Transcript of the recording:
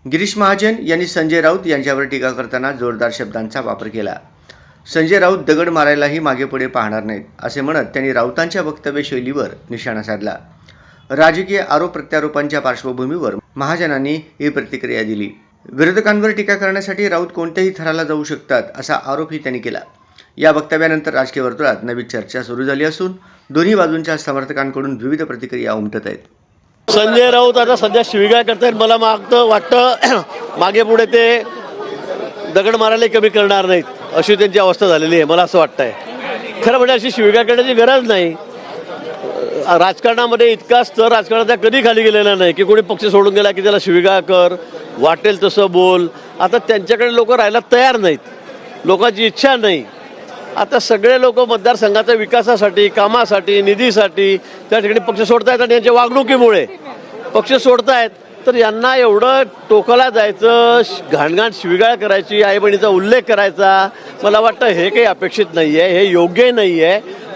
गिरीश महाजन यांनी संजय राऊत यांच्यावर टीका करताना जोरदार शब्दांचा वापर केला। संजय राऊत दगड मारायलाही मागे पुढे पाहणार नाहीत असे म्हणत त्यांनी राऊतांच्या वक्तव्य शैलीवर निशाणा साधला। राजकीय आरोप प्रत्यारोपांच्या पार्श्वभूमीवर महाजनांनी ही प्रतिक्रिया दिली। विरोधकांवर टीका करण्यासाठी राऊत कोणत्याही थराला जाऊ शकतात असा आरोपही त्यांनी केला। या वक्तव्यानंतर राजकीय वर्तुळात नवी चर्चा सुरू झाली असून दोन्ही बाजूंच्या समर्थकांकडून विविध प्रतिक्रिया उमटत आहेत। संजय राऊत आता सध्या शिवीगाळ करतायत। मला वाटतं मागे पुढे ते दगड मारायला कमी करणार नाहीत अशी त्यांची अवस्था झालेली आहे। मला असं वाटतंय खरं म्हणजे अशी शिवीगाळ करण्याची गरज नाही। राजकारणामध्ये इतका स्तर राजकारणाचा कधी खाली गेलेला नाही की कोणी पक्ष सोडून गेला की त्याला शिवीगाळ कर, वाटेल तसं बोल। आता त्यांच्याकडे लोक राहायला तयार नाहीत, लोकांची इच्छा नाही। आता सगळे लोक मतदारसंघाच्या विकासासाठी, कामासाठी, निधीसाठी त्या ठिकाणी पक्ष सोडतायत आणि यांच्या वागणुकीमुळे पक्ष सोडतायत। तर यांना एवढं टोकाला जायचं, घाणघाण शिवीगाळ करायची, आई बहिणीचा उल्लेख करायचा, मला वाटतं हे काही अपेक्षित नाही आहे, हे योग्य नाही आहे।